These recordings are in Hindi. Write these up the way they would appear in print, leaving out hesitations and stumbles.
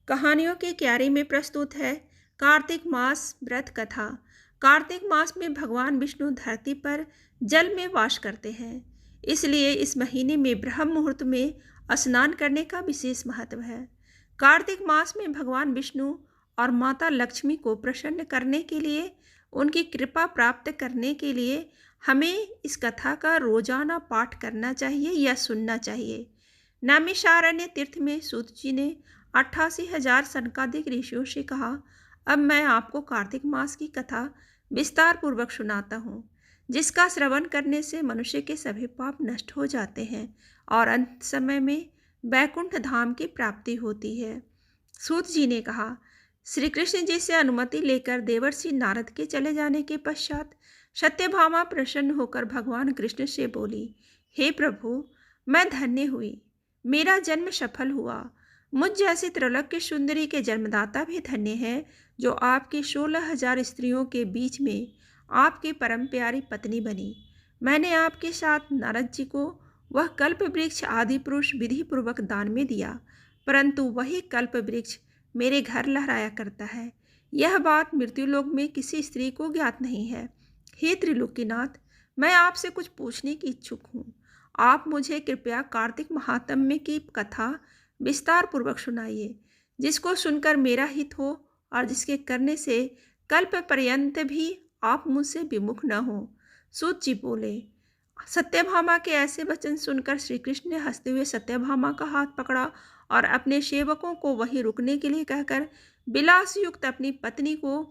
कहानियों की क्यारी में प्रस्तुत है कार्तिक मास व्रत कथा। कार्तिक मास में भगवान विष्णु धरती पर जल में वास करते हैं, इसलिए इस महीने में ब्रह्म मुहूर्त में स्नान करने का विशेष महत्व है। कार्तिक मास में भगवान विष्णु और माता लक्ष्मी को प्रसन्न करने के लिए, उनकी कृपा प्राप्त करने के लिए हमें इस कथा का रोजाना पाठ करना चाहिए या सुनना चाहिए। नैमिषारण्य तीर्थ में सूत जी ने 88,000 सनकादिक ऋषियों से कहा, अब मैं आपको कार्तिक मास की कथा विस्तार पूर्वक सुनाता हूँ, जिसका श्रवण करने से मनुष्य के सभी पाप नष्ट हो जाते हैं और अंत समय में बैकुंठ धाम की प्राप्ति होती है। सूत जी ने कहा, श्री कृष्ण जी से अनुमति लेकर देवर्षि नारद के चले जाने के पश्चात सत्यभामा प्रसन्न होकर भगवान कृष्ण से बोली, हे प्रभु, मैं धन्य हुई, मेरा जन्म सफल हुआ। मुझ जैसी त्रैलोक्य सुंदरी के जन्मदाता भी धन्य है, जो आपकी 16,000 स्त्रियों के बीच में आपकी परम प्यारी पत्नी बनी। मैंने आपके साथ नारद जी को वह कल्प वृक्ष आदि पुरुष विधि पूर्वक दान में दिया, परंतु वही कल्प वृक्ष मेरे घर लहराया करता है। यह बात मृत्युलोक में किसी स्त्री को ज्ञात नहीं है। हे त्रिलोकीनाथ, मैं आपसे कुछ पूछने की इच्छुक हूँ। आप मुझे कृपया कार्तिक महात्म्य की कथा विस्तार पूर्वक सुनाइए, जिसको सुनकर मेरा हित हो और जिसके करने से कल्प पर्यंत भी आप मुझसे विमुख न हो। सूत जी बोले। सत्यभामा के ऐसे वचन सुनकर श्री कृष्ण ने हंसते हुए सत्यभामा का हाथ पकड़ा और अपने सेवकों को वहीं रुकने के लिए कहकर विलास युक्त अपनी पत्नी को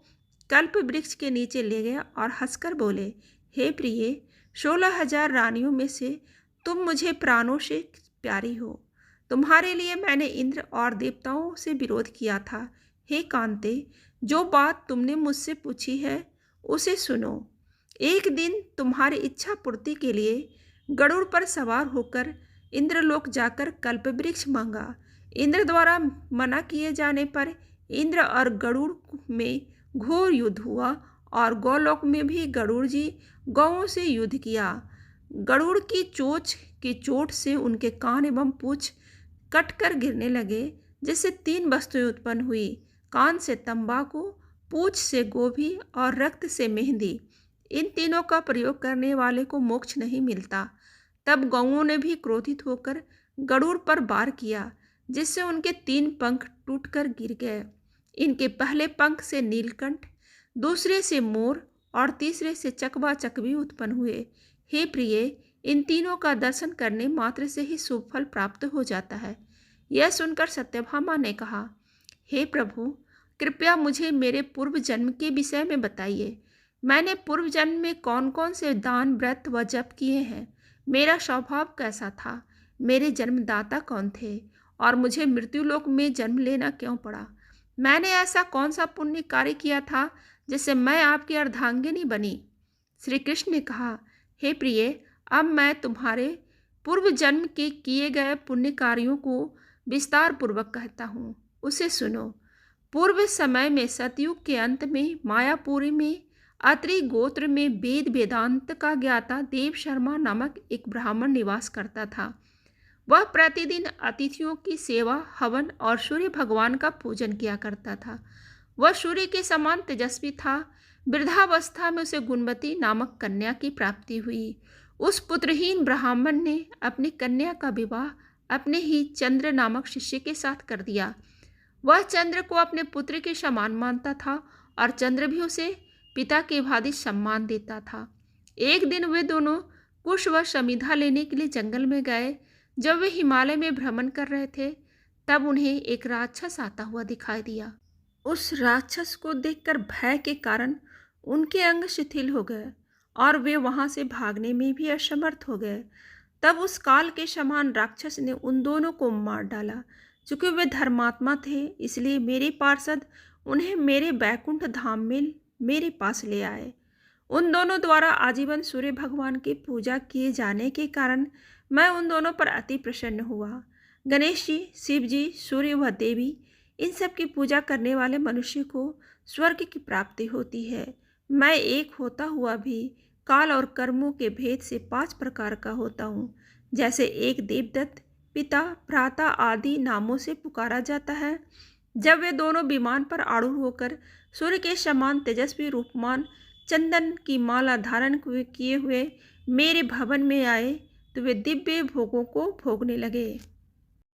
कल्प वृक्ष के नीचे ले गया और हंसकर बोले, हे प्रिय, 16,000 रानियों में से तुम मुझे प्राणों से प्यारी हो। तुम्हारे लिए मैंने इंद्र और देवताओं से विरोध किया था। हे कांते, जो बात तुमने मुझसे पूछी है उसे सुनो। एक दिन तुम्हारी इच्छा पूर्ति के लिए गरुड़ पर सवार होकर इंद्रलोक जाकर कल्पवृक्ष मांगा। इंद्र द्वारा मना किए जाने पर इंद्र और गरुड़ में घोर युद्ध हुआ और गौलोक में भी गरुड़ जी गौओं से युद्ध किया। गरुड़ की चोंच की चोट से उनके कान एवं पूंछ कटकर गिरने लगे, जिससे 3 वस्तुएं उत्पन्न हुई, कान से तंबाकू, पूंछ से गोभी और रक्त से मेहंदी। इन तीनों का प्रयोग करने वाले को मोक्ष नहीं मिलता। तब गौओं ने भी क्रोधित होकर गरुड़ पर वार किया, जिससे उनके 3 पंख टूटकर गिर गए। इनके पहले पंख से नीलकंठ, दूसरे से मोर और तीसरे से चकवा चकवी उत्पन्न हुए। हे प्रिय, इन तीनों का दर्शन करने मात्र से ही शुभ फल प्राप्त हो जाता है। यह सुनकर सत्यभामा ने कहा, हे प्रभु, कृपया मुझे मेरे पूर्व जन्म के विषय में बताइए। मैंने पूर्व जन्म में कौन कौन से दान, व्रत व जप किए हैं? मेरा स्वभाव कैसा था? मेरे जन्मदाता कौन थे? और मुझे मृत्युलोक में जन्म लेना क्यों पड़ा? मैंने ऐसा कौन सा पुण्य कार्य किया था जिससे मैं आपकी अर्धांगिनी बनी? श्री कृष्ण ने कहा, हे प्रिय, अब मैं तुम्हारे पूर्व जन्म के किए गए पुण्य कार्यों को विस्तार पूर्वक कहता हूँ, उसे सुनो। पूर्व समय में सतयुग के अंत में मायापुरी में अत्रि गोत्र में वेद वेदांत का ज्ञाता देव शर्मा नामक एक ब्राह्मण निवास करता था। वह प्रतिदिन अतिथियों की सेवा, हवन और सूर्य भगवान का पूजन किया करता था। वह सूर्य के समान तेजस्वी था। वृद्धावस्था में उसे गुणवती नामक कन्या की प्राप्ति हुई। उस पुत्रहीन ब्राह्मण ने अपनी कन्या का विवाह अपने ही चंद्र नामक शिष्य के साथ कर दिया। वह चंद्र को अपने पुत्र के समान मानता था और चंद्र भी उसे पिता के भांति सम्मान देता था। एक दिन वे दोनों कुश व समिधा लेने के लिए जंगल में गए। जब वे हिमालय में भ्रमण कर रहे थे, तब उन्हें एक राक्षस आता हुआ दिखाई दिया। उस राक्षस को देखकर भय के कारण उनके अंग शिथिल हो गए और वे वहां से भागने में भी असमर्थ हो गए। तब उस काल के समान राक्षस ने उन दोनों को मार डाला। चूंकि वे धर्मात्मा थे, इसलिए मेरे पार्षद उन्हें मेरे बैकुंठ धाम में मेरे पास ले आए। उन दोनों द्वारा आजीवन सूर्य भगवान की पूजा किए जाने के कारण मैं उन दोनों पर अति प्रसन्न हुआ। गणेश जी, शिव जी, सूर्य व देवी, इन सब की पूजा करने वाले मनुष्य को स्वर्ग की प्राप्ति होती है। मैं एक होता हुआ भी काल और कर्मों के भेद से 5 प्रकार का होता हूँ। जैसे एक देवदत्त, पिता, भ्राता आदि नामों से पुकारा जाता है, जब वे दोनों विमान पर आरूढ़ होकर सूर्य के समान तेजस्वी रूपमान चंदन की माला धारण किए हुए मेरे भवन में आए तो वे दिव्य भोगों को भोगने लगे।